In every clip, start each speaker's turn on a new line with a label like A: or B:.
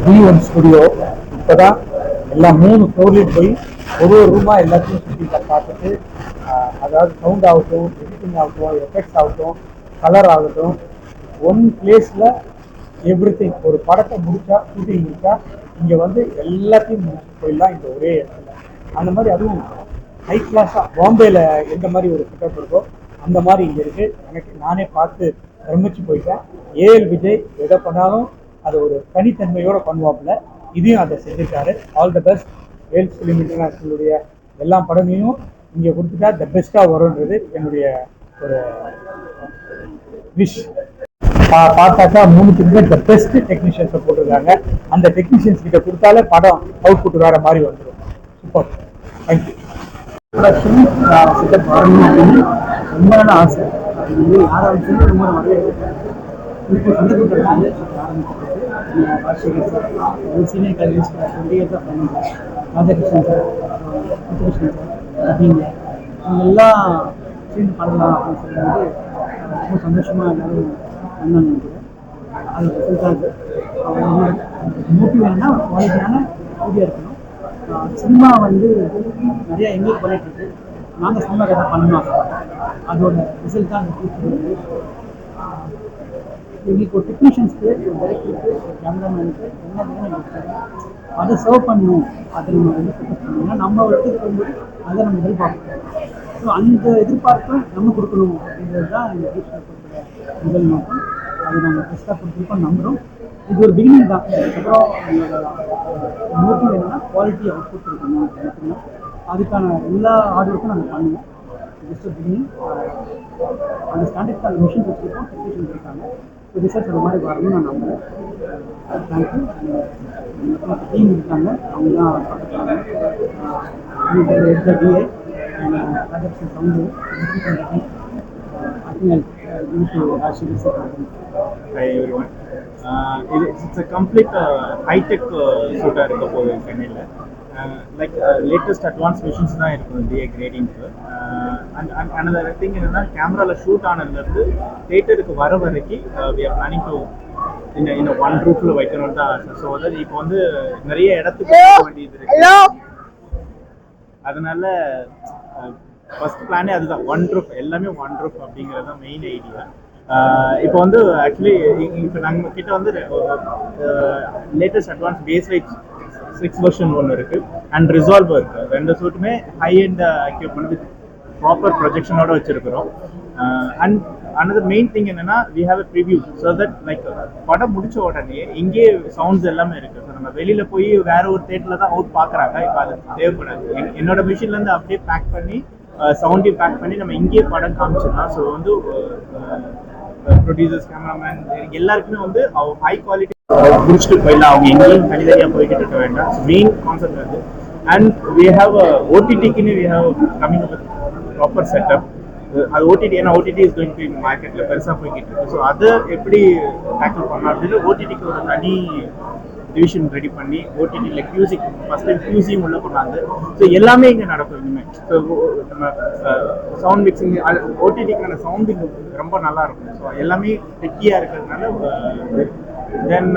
A: D1 studio இப்போதான் எல்லாம் 3 ஃப்ளோர்லேயும் போய் ஒரு ரூமா எல்லாத்தையும் சுற்றி பார்த்துட்டு அதாவது சவுண்ட் ஆகட்டும், எடிட்டிங் ஆகட்டும், எஃபெக்ட்ஸ் ஆகட்டும், கலர் ஆகட்டும், ஒன் பிளேஸில் எவ்ரி திங். ஒரு படத்தை முடிச்சா, ஷூட்டிங் முடிச்சா இங்கே வந்து எல்லாத்தையும் முடிச்சுட்டு போயிடலாம் இந்த ஒரே இடத்துல. அந்த மாதிரி அதுவும் ஹை கிளாஸாக பாம்பேயில் எந்த மாதிரி ஒரு செட்டப் இருக்கோ அந்த மாதிரி இங்கே இருக்குது. எனக்கு நானே பார்த்து பிரமிச்சு போயிட்டேன். ஏஎல் விஜய் எதை பண்ணாலும் அது ஒரு தனித்தன்மையோடு பண்ணுவாப்புல. இதையும் அதை செஞ்சுருக்காரு. All the best. Vels film இன்டர்நேஷ்னலுடைய எல்லா படங்களையும் இங்கே கொடுத்துட்டா த பெஸ்ட்டாக வரும்ன்றது என்னுடைய ஒரு விஷ். பார்த்தாக்கா 3 பேருமே த பெஸ்ட் டெக்னீஷியன்ஸை போட்டிருக்காங்க. அந்த டெக்னீஷியன்ஸ் கிட்ட கொடுத்தாலே படம் அவுட்புட் வேற மாதிரி வந்துடும். சூப்பர். தேங்க்யூ. செட்டப் வரணும் அப்படின்னு ரொம்ப நாள் ஆசை. அது வந்து யாராவது சொல்லி ரொம்ப நிறைய இப்போ சந்தர்ப்பம் ஆரம்பிச்சிருக்கு. ராஜசேகர் சார், ஒரு சீனியர் கல்விஸ் 20 இயர்ஸாக பண்ணுங்க. ராதாகிருஷ்ணன் சார், முத்துகிருஷ்ணன் சார் அப்படிங்க இவங்கெல்லாம் சேர்ந்து பண்ணலாம் அப்படின்னு சொல்லும்போது ரொம்ப சந்தோஷமாக எல்லோரும் பண்ணாங்க. நினைக்கிறேன் அது ரிசல்ட்டாக அவங்களோட மோட்டிவ் என்னன்னா ஒரு குவாலிட்டியான வீடியோ இருக்கணும். சினிமா வந்து நிறையா எங்களுக்கு பண்ணிட்டுருக்கு. நாங்கள் சினிமா கதை பண்ணணும். அதோட ரிசல்ட் தான் அந்த எங்களுக்கு ஒரு டெக்னீஷியன்ஸ்க்கு, ஒரு டைரக்டருக்கு, ஒரு கேமராமேனுக்கு என்ன வேணும் எங்களுக்கு தெரியும். அதை சர்வ் பண்ணணும். அதை நம்ம வந்து ஃபோக்கஸ் பண்ணணும்னா நம்ம ஒரு இடத்துக்கு போகும்போது அதை நம்ம எதிர்பார்க்கணும். ஸோ அந்த எதிர்பார்ப்பை நம்ம கொடுக்கணும் அப்படின்றது தான் எங்கள் டீச்சர் முதல் நோக்கம். அது நாங்கள் பெஸ்ட்டாக கொடுத்துருக்கோம் நம்புகிறோம். இது ஒரு பிகினிங் தான். அதுக்கப்புறம் எங்களோட மோட்டிவ் என்னன்னா குவாலிட்டி அவுட்புட் இருக்கணும் மட்டும்தான். அதுக்கான எல்லா ஹார்ட் ஒர்க்கும் நாங்கள் பண்ணுவோம். Just beginning. அந்த ஸ்டாண்டர்ட்க்கு அந்த மிஷின்ஸ் வச்சுருக்கோம், டெக்னீஷியன்ஸ் இருக்காங்க. ஸோ ரிசல்ட் அந்த மாதிரி வரணும்னு நான் நம்புகிறேன். தேங்க்யூ. டீம் இருக்காங்க, அவங்க தான் பார்த்துக்கிறாங்க. எடுத்த T A Rajakrishnan sound
B: it's a complete high-tech shooter இருக்க போகுது சென்னையில். லைக் லேட்டஸ்ட் அட்வான்ஸ் மிஷின்ஸ் தான் இருக்கும் டிஏ கிரேடிங்க்கு. அண்ட் another திங் என்னன்னா கேமராவில் ஷூட் ஆனதுலேருந்து தேட்டருக்கு வர வரைக்கும் we are planning to இந்த ஒன் ரூஃபில் வைக்கணும்னு தான் ஆசை. ஸோ அதாவது இப்போ வந்து நிறைய இடத்துக்கு போக வேண்டியது இருக்கு. அதனால ஃபர்ஸ்ட் பிளானே அதுதான், ஒன் ரூஃப், எல்லாமே ஒன் ரூஃப் அப்படிங்கிறது தான் மெயின் ஐடியா. இப்போ வந்து ஆக்சுவலி இப்போ நாங்கள் கிட்ட வந்து latest advance base light 6 version ஒன்று இருக்குது அண்ட் ரிசால்வர் இருக்குது. ரெண்டு சூட்டுமே high and equipment with proper ப்ரொஜெக்ஷனோட வச்சுருக்கிறோம். அண்ட் அனதர் மெயின் திங் என்னன்னா we have a preview. So that like படம் முடிச்ச உடனே இங்கே சவுண்ட்ஸ் எல்லாமே இருக்குது. ஸோ நம்ம வெளியில் போய் வேற ஒரு தேட்டரில் தான் அவுட் பார்க்குறாங்க. இப்போ அது தேவைப்படாது. என்னோட மிஷின்லேருந்து அப்படியே பேக் பண்ணி சவுண்டையும் பேக் பண்ணி நம்ம இங்கேயே படம் காமிச்சிடலாம். ஸோ வந்து ப்ரொடியூசர்ஸ், கேமராமேன் எல்லாருக்குமே வந்து ஹை குவாலிட்டி முடிச்சுட்டு போயிடலாம். அவங்க எங்கேயும் தனித்தனியாக போய்கிட்டு இருக்க வேண்டாம். மெயின் கான்செப்ட் அது. அண்ட் வி ஹாவ் ஓடிடிக்குன்னு we have coming up with proper setup. அது ஓடிடி, ஏன்னா OTT is going to be மார்க்கெட்டில் பெருசாக போய்கிட்டு இருக்கு. ஸோ அதை எப்படி டேக்கிள் பண்ணலாம் அப்படின்னு ஓடிடிக்கு ஒரு தனி டிவிஷன் ரெடி பண்ணி ஓடிடியில் கியூசி ஃபஸ்ட் டைம் கியூசியும் உள்ள கொண்டாந்து ஸோ எல்லாமே இங்கே நடக்கும் இனிமேல். ஸோ நம்ம சவுண்ட் மிக்சிங், ஓடிடிக்கான சவுண்டிங் ரொம்ப நல்லா இருக்கும். ஸோ எல்லாமே டெக்கியாக இருக்கிறதுனால தென்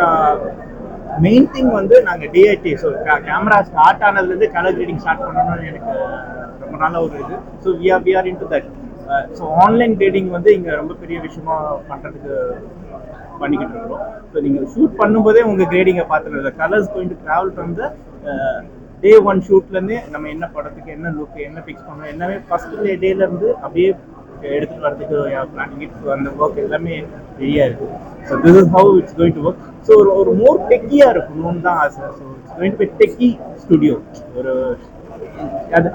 B: மெயின் திங் வந்து நாங்கள் டிஐடி. ஸோ கேமரா ஸ்டார்ட் ஆனதுலேருந்து கலர் கிரேடிங் ஸ்டார்ட் பண்ணணும்னு எனக்கு ரொம்ப நல்ல ஒரு இது. So we are into that. So online grading வந்து இங்கே ரொம்ப பெரிய விஷயமா பண்ணுறதுக்கு பண்ணிக்கிட்டு இருக்கிறோம். ஸோ நீங்கள் ஷூட் பண்ணும்போதே உங்கள் கிரேடிங்கை பார்த்துருங்க. Colours going to travel from the day one ஷூட்லேருந்தே நம்ம என்ன படத்துக்கு என்ன லுக்கு என்ன ஃபிக்ஸ் பண்ணணும் எல்லாமே ஃபர்ஸ்ட் டேலேருந்து அப்படியே எடுத்துகிட்டு வரதுக்கு பிளானிங் இட். ஸோ அந்த ஒர்க் எல்லாமே ரெடியாக இருக்குது. So this is how it's going to work. So ஒரு மோர் டெக்கியாக இருக்கணும்னு தான் ஆசை. So it's going to be techie studio. ஒரு அது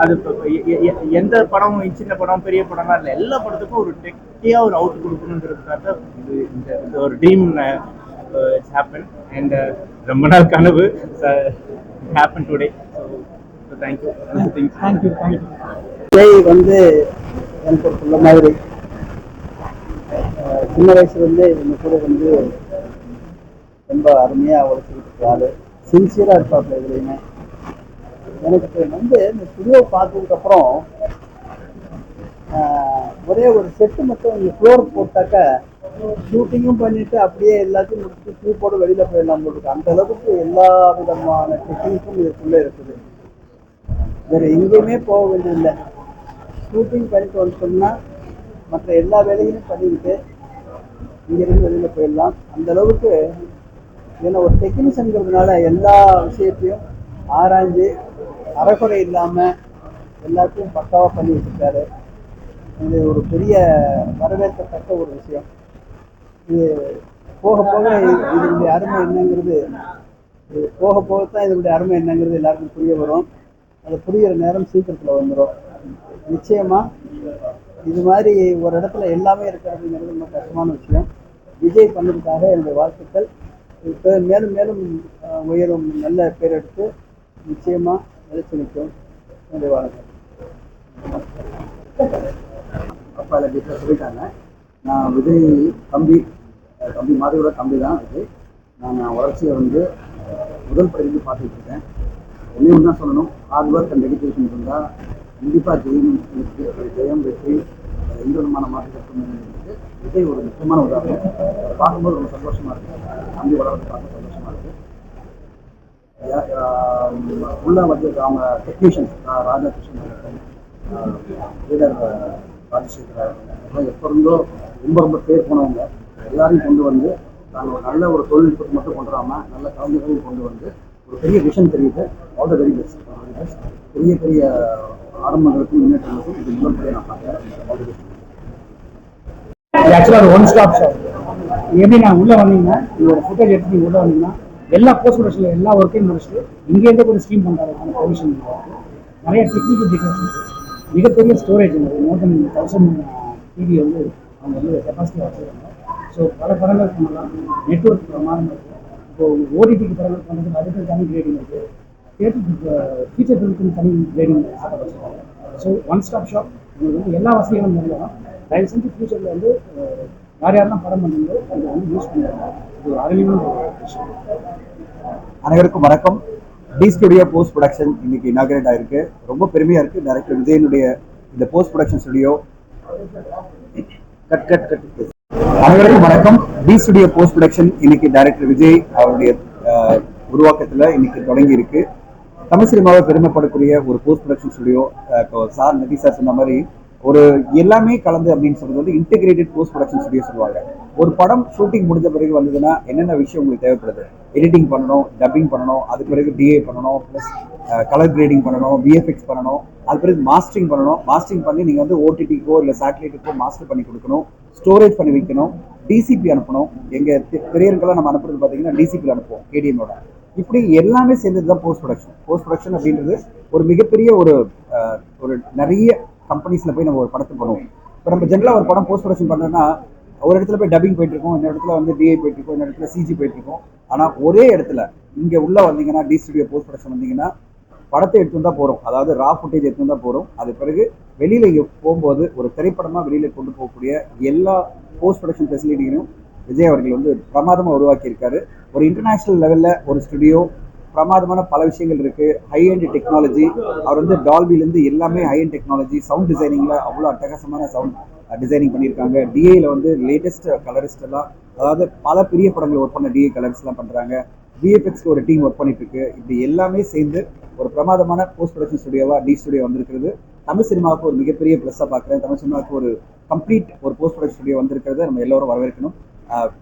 B: எந்த படம், சின்ன படம் பெரிய படம்லாம் இல்லை, எல்லா படத்துக்கும் ஒரு டெக்கியாக ஒரு அவுட் கொடுக்கணுன்றதுக்காக இது ஒரு ட்ரீம் இட்ஸ் ஹேப்பன். அண்ட் ரொம்ப நாள் கனவு happen today. So thank you.
A: Thank you. வந்து எனக்கு ஒரு சொல்ல மாதிரி சின்ன வயசுலேருந்தே இந்த கூட வந்து ரொம்ப அருமையாக உழைச்சிக்கிட்டு இருக்காரு. சின்சியராக இருப்பாப்புல இதுலையுமே. எனக்கு வந்து இந்த ஸ்டுடியோ பார்த்ததுக்கப்புறம் ஒரே ஒரு செட்டு மட்டும் இந்த ஃப்ளோர் போட்டாக்க ஷூட்டிங்கும் பண்ணிட்டு அப்படியே எல்லாத்தையும் முடிச்சுட்டு ஷூ போட்டு வெளியில் போயிடலாம் போட்டுருக்கு. அந்த அளவுக்கு எல்லா விதமான டெக்னிக்கும் இதுக்குள்ளே இருக்குது. வேறு எங்கேயுமே போக வேண்டியதில்லை. ஷூட்டிங் பண்ணிட்டு வந்துட்டோம்னா மற்ற எல்லா வேலைகளையும் பண்ணிக்கிட்டு இங்கேருந்து வெளியில் போயிடலாம். அந்த அளவுக்கு ஏன்னா ஒரு டெக்னீஷியனுங்கிறதுனால எல்லா விஷயத்தையும் ஆராய்ஞ்சு அறகுறை இல்லாமல் எல்லாத்தையும் பக்காவாக பண்ணி வச்சுருக்காரு. இது ஒரு பெரிய வரவேற்கத்தக்க ஒரு விஷயம். இது போக போக இதனுடைய அருமை என்னங்கிறது போக போகத்தான் இதனுடைய அருமை என்னங்கிறது எல்லாருக்கும் புரிய வரும். அது புரிகிற நேரம் சீக்கிரத்தில் வந்துடும். நிச்சயமாக இது மாதிரி ஒரு இடத்துல எல்லாமே இருக்கிறதுங்கிறது ரொம்ப கஷ்டமான விஷயம். விஜய் பண்ணதுக்காக என்னுடைய வாழ்த்துக்கள். இப்போ மேலும் மேலும் உயரும் நல்ல பேர் எடுத்து நிச்சயமாக நிலைச்சு நிற்கும். என்னுடைய வாழ்க்கை அப்பா இல்லை வீட்டில் சொல்லிட்டாங்க. நான் விஜய் தம்பி மாதிரியோட தம்பி தான் விஜய். நான் வளர்ச்சியை வந்து முதல் படத்துக்கு பார்த்துட்டு இருக்கேன். ஒன்றே ஒன்று தான் சொல்லணும், ஹார்ட் ஒர்க் அண்ட் டெடிகேஷன் இருந்தால் கண்டிப்பாக ஜெயம் வெற்றி எந்த விதமான மாற்றத்திற்கு விஜய் ஒரு முக்கியமான உதாரணம். அதை பார்க்கும்போது ரொம்ப சந்தோஷமாக இருக்குது. தம்பி வளர்ந்து பார்க்க சந்தோஷமாக இருக்குது. உள்ள வந்து அவங்க டெக்னீஷியன்ஸ் ராதாகிருஷ்ணன், லீடர் ராஜசேகர் அதெல்லாம் எப்போ இருந்தோ ரொம்ப பேர் போனவங்க எல்லாரையும் கொண்டு வந்து நாங்கள் ஒரு நல்ல ஒரு தொழில்நுட்பத்தை மட்டும் கொண்டு வராமல் நல்ல கலைஞர்களையும் கொண்டு வந்து ஒரு பெரிய விஷன் தெரியுது. All the very best. பெரிய ஆரம்பங்களுக்கும் முன்னேற்றங்களுக்கும் இது முதல் முறையை நான் பார்க்குறேன். All the best. ஆக்சுவலாக ஒரு ஒன் ஸ்டாப் ஷாப். எப்படி நான் உள்ளே வந்தீங்கன்னா ஒரு ஃபுட்டேஜ் எடுத்து நீங்கள் உள்ளே வந்தீங்கன்னா எல்லா போஸ்ட் ப்ரொடக்ஷனில் எல்லா ஒர்க்கையும் முடிச்சுட்டு இங்கேருந்து ஒரு ஸ்ட்ரீம் பண்ணுறதுக்கான ப்ரொவிஷன் இருக்குது. நிறைய டெக்னிக்கல் டீட்டெயில்ஸ் இருக்குது. மிகப்பெரிய ஸ்டோரேஜ் இருக்குது. மோர் தென் 1000 டிவி வந்து அவங்க வந்து கெப்பாசிட்டியாக வச்சுருக்காங்க. ஸோ பல படங்கள் பண்ணலாம். நெட்ஒர்க் பிரமாதம் இருக்குது. இப்போது ஓடிடிக்கு படங்கள் பண்ணுறதுக்கு அதுக்கு தனி கிரேடிங் இருக்குது. தியேட்டருக்கு ஃபீச்சர் ஃபிலிமுக்கு தனி கிரேடிங் செட்டப் வச்சுருக்காங்க. ஸோ ஒன் ஸ்டாப் ஷாப் உங்களுக்கு வந்து எல்லா வசதிகளும் இருந்தாலும் தயவு செஞ்சு ஃபியூச்சரில் வந்து யாரெல்லாம் படம் பண்ணுறதோ அதை வந்து யூஸ் பண்ணுறாங்க. இது ஒரு அருமையான விஷயம்.
C: அனைவருக்கும் வணக்கம். டி ஸ்டுடியோ போஸ்ட் ப்ரொடக்ஷன் இன்னைக்கு இனாகிரேட் ஆயிருக்கு. ரொம்ப பெருமையா இருக்கு. டைரக்டர் விஜயனுடைய இந்த போஸ்ட் ப்ரொடக்ஷன் ஸ்டுடியோ. அனைவருக்கும் வணக்கம். டி ஸ்டுடியோ போஸ்ட் ப்ரொடக்ஷன் இன்னைக்கு டைரக்டர் விஜய் அவருடைய உருவாக்கத்துல இன்னைக்கு தொடங்கி இருக்கு. தமிழ் சினிமாவை பெருமைப்படக்கூடிய ஒரு போஸ்ட் ப்ரொடக்ஷன் ஸ்டுடியோ. சார் நதி சார் சொன்ன மாதிரி ஒரு எல்லாமே கலந்து அப்படின்னு சொல்றது வந்து இன்டெகிரேட்டட் போஸ்ட் ப்ரொடக்ஷன் ஸ்டுடியோ சொல்லுவாங்க. ஒரு படம் ஷூட்டிங் முடிஞ்ச பிறகு வந்ததுன்னா என்னென்ன விஷயம் உங்களுக்கு தேவைப்படுது? எடிட்டிங் பண்ணணும், டப்பிங் பண்ணணும், அதுக்கு பிறகு டிஏ பண்ணணும், ப்ளஸ் கலர் கிரேடிங் பண்ணணும், விஎஃப்எக்ஸ் பண்ணணும், அது பிறகு மாஸ்டரிங் பண்ணணும். மாஸ்டரிங் பண்ணி நீங்கள் வந்து ஓடிடிக்கோ இல்லை சேட்டலைட்டுக்கோ மாஸ்டர் பண்ணி கொடுக்கணும், ஸ்டோரேஜ் பண்ணி வைக்கணும், டிசிபி அனுப்பணும். எங்கள் திரையர்கள்லாம் நம்ம அனுப்புறது பார்த்தீங்கன்னா டிசிபியில் அனுப்புவோம் கேடிஎம்மோட. இப்படி எல்லாமே சேர்ந்தது தான் போஸ்ட் ப்ரொடக்ஷன். போஸ்ட் ப்ரொடக்ஷன் அப்படின்றது ஒரு மிகப்பெரிய ஒரு நிறைய கம்பெனிஸில் போய் நம்ம ஒரு படத்தை பண்ணுவோம். இப்போ நம்ம ஜென்ரலாக ஒரு படம் போஸ்ட் ப்ரொடக்ஷன் பண்ணுறோன்னா ஒரு இடத்துல போய் டப்பிங் போயிட்டு இருக்கோம், இந்த இடத்துல வந்து டிஐ போயிட்டு இருக்கோம், இந்த இடத்துல சிஜி போயிட்டு இருக்கோம். ஆனால் ஒரே இடத்துல இங்கே உள்ள வந்தீங்கன்னா டி ஸ்டுடியோ போஸ்ட் ப்ரொடக்ஷன் வந்தீங்கன்னா படத்தை எடுத்து தான் போகிறோம். அதாவது ரா ஃபுட்டேஜ் எடுத்து தான் போகிறோம். அது பிறகு வெளியில் போகும்போது ஒரு திரைப்படமாக வெளியில் கொண்டு போகக்கூடிய எல்லா போஸ்ட் ப்ரொடக்ஷன் ஃபெசிலிட்டிகளையும் விஜய் அவர்கள் வந்து பிரமாதமாக உருவாக்கியிருக்காரு. ஒரு இன்டர்நேஷ்னல் லெவலில் ஒரு ஸ்டுடியோ, பிரமாதமான பல விஷயங்கள் இருக்கு. High and technology. அவர் வந்து டால்பிலேருந்து எல்லாமே ஹை அண்ட் டெக்னாலஜி. சவுண்ட் டிசைனிங்ல அவ்வளோ அட்டகாசமான சவுண்ட் டிசைனிங் பண்ணியிருக்காங்க. டிஏல வந்து லேட்டஸ்ட் கலரிஸ்ட் எல்லாம், அதாவது பல பெரிய படங்கள் ஒர்க் பண்ண டிஏ கலர்ஸ்லாம் பண்றாங்க. விஎஃப்எக்ஸ்க்கு ஒரு டீம் ஒர்க் பண்ணிட்டு இருக்கு. இப்படி எல்லாமே சேர்ந்து ஒரு பிரமாதமான போஸ்ட் ப்ரொடக்ஷன் ஸ்டுடியோவா டி ஸ்டுடியோ வந்திருக்கிறது. தமிழ் சினிமாவுக்கு ஒரு மிகப்பெரிய ப்ளஸ்ஸாக பார்க்குறேன். தமிழ் சினிமாவுக்கு ஒரு கம்ப்ளீட் ஒரு போஸ்ட் ப்ரொடக்ஷன் ஸ்டுடியோ வந்திருக்கிறத நம்ம எல்லாரும் வரவேற்கணும்.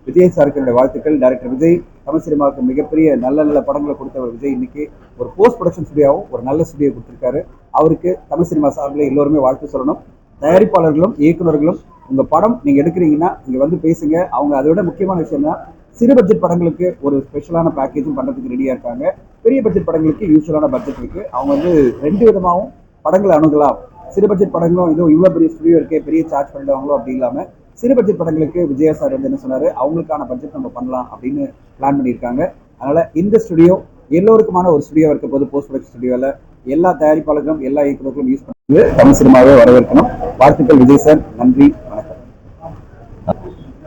C: விஜய் சாருக்கு என்னுடைய வாழ்த்துக்கள். டைரக்டர் விஜய் தமிழ் சினிமாவுக்கு மிகப்பெரிய நல்ல படங்களை கொடுத்தவர் விஜய் இன்னைக்கு ஒரு போஸ்ட் ப்ரொடக்ஷன் ஸ்டுடியோவும் ஒரு நல்ல ஸ்டுடியோ கொடுத்துருக்காரு. அவருக்கு தமிழ் சினிமா சார்பில் எல்லோருமே வாழ்த்து சொல்லணும். தயாரிப்பாளர்களும் இயக்குநர்களும் உங்க படம் நீங்க எடுக்கிறீங்கன்னா இங்க வந்து பேசுங்க. அவங்க அதை விட முக்கியமான விஷயம்னா சிறு பட்ஜெட் படங்களுக்கு ஒரு ஸ்பெஷலான பேக்கேஜும் பண்றதுக்கு ரெடியா இருக்காங்க. பெரிய பட்ஜெட் படங்களுக்கு யூஸ்வலான பட்ஜெட் இருக்கு. அவங்க வந்து ரெண்டு விதமாகவும் படங்களை அணுகலாம். சிறு பட்ஜெட் படங்களும் இதுவும் இவ்வளோ பெரிய ஸ்டுடியோ இருக்கே, பெரிய சார்ஜ் பண்ணிடுவாங்களோ அப்படி இல்லாமல் சிறு பட்ஜெட் படங்களுக்கு விஜயா சார் வந்து என்ன சொன்னாரு, அவங்களுக்கான பட்ஜெட் நம்ம பண்ணலாம் அப்படின்னு பிளான் பண்ணியிருக்காங்க. அதனால இந்த ஸ்டுடியோ எல்லோருக்குமான ஒரு ஸ்டுடியோ இருக்க போது போஸ்ட் ப்ரொடக்ஷன் ஸ்டுடியோவில் எல்லா தயாரிப்பாளர்களும் எல்லா இயக்குநர்களும் யூஸ் பண்ணி தமிழ் சினிமாவே வரவேற்கணும். வாழ்த்துக்கள் விஜய் சார். நன்றி, வணக்கம்.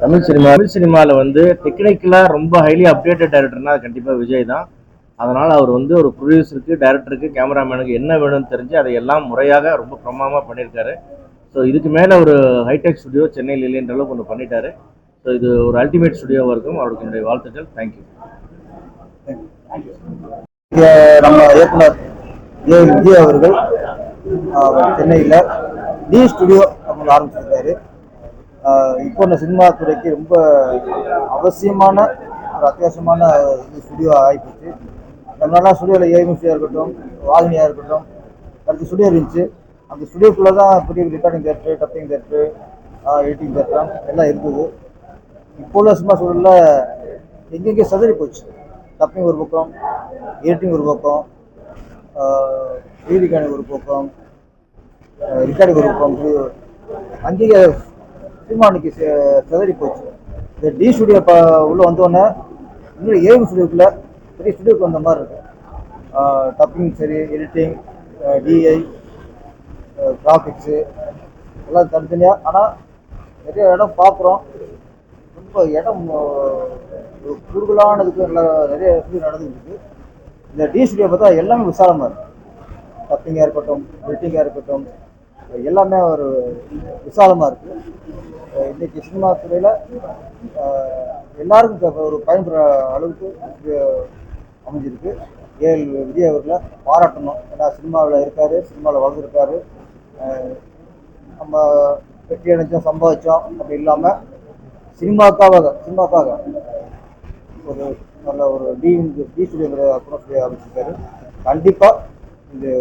D: தமிழ் சினிமாவில் வந்து டெக்னிக்கலாக ரொம்ப ஹைலி அப்டேட்டட் டைரக்டர்னா அது கண்டிப்பாக விஜய் தான். அதனால் அவர் வந்து ஒரு ப்ரொடியூசருக்கு, டைரக்டருக்கு, கேமராமேனுக்கு என்ன வேணும்னு தெரிஞ்சு அதை எல்லாம் முறையாக ரொம்ப பிரமாதமாக பண்ணியிருக்காரு. ஸோ இதுக்கு மேலே ஒரு ஹைடெக் ஸ்டுடியோ சென்னையில் இல்லைன்ற அளவுக்கு ஒன்று பண்ணிட்டாரு. ஸோ இது ஒரு அல்டிமேட் ஸ்டுடியோவாக இருக்கும். அவருக்கு என்னுடைய வாழ்த்துக்கள். தேங்க்யூ.
E: இங்க நம்ம இயக்குனர் ஏ விஜய் அவர்கள் சென்னையில் டி ஸ்டுடியோ அவங்க ஆரம்பிச்சிருக்காரு. இப்போ இந்த சினிமா துறைக்கு ரொம்ப அவசியமான ஒரு அத்தியாவசியமான ஸ்டுடியோ ஆகிப்போச்சு. நம்மளால ஸ்டுடியோவில் ஏஎம்சியாக இருக்கட்டும், வாகினியாக இருக்கட்டும், அடுத்த ஸ்டுடியோ இருந்துச்சு. அந்த ஸ்டுடியோக்குள்ளே தான் பெரிய recording theatre, dubbing theatre, editing theatre எல்லாம் இருக்குது. இப்போ உள்ள சினிமா சூழலில் எங்கெங்கே சதறி போச்சு. டப்பிங் ஒரு பக்கம், எடிட்டிங் ஒரு பக்கம், ரீரிகார்டிங் ஒரு பக்கம், ரெக்கார்டிங் ஒரு பக்கம், அங்கேயே சினிமா அன்னைக்கு சதறி போச்சு. இந்த டி ஸ்டுடியோ உள்ளே வந்தோடனே இன்னும் ஏஎம் ஸ்டுடியோக்குள்ளே பெரிய ஸ்டுடியோக்கு வந்த மாதிரி இருக்கு. டப்பிங் சரி, எடிட்டிங், டிஐ, கிராஃபிக்ஸு எல்லாம் தனித்தனியாக. ஆனால் நிறைய இடம் பார்க்குறோம். ரொம்ப இடம் குறுகலானதுக்கு நிறைய ஸ்டுடியோ நடந்துருக்கு. இந்த டி ஸ்டுடியோ பார்த்தா எல்லாமே விசாலமாக இருக்குது. டப்பிங்காக இருக்கட்டும், எடிட்டிங்காக இருக்கட்டும், எல்லாமே ஒரு விசாலமாக இருக்குது. இன்றைக்கி சினிமா துறையில் எல்லாருக்கும் ஒரு பயன்படுற அளவுக்கு அமைஞ்சிருக்கு. ஏஎல் விஜய் அவர்களை பாராட்டணும். ஏன்னா சினிமாவில் இருக்கார், சினிமாவில் வளர்ந்துருக்காரு. நம்ம வெற்றி அடைஞ்சோம், சம்பாதிச்சோம் அப்படி இல்லாமல் சினிமாக்காக ஒரு நல்ல ஒரு டி ஸ்டுடியோங்கிற ஸ்டுடியோ ஆரம்பிச்சிருக்காரு. கண்டிப்பாக இது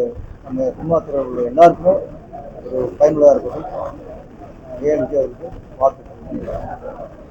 E: நம்ம சினிமா துறையில் உள்ள எல்லாருக்குமே ஒரு பயனுள்ளதாக இருக்கட்டும். ஏஎல் விஜய் அவருக்கு வாழ்த்துக்கள்.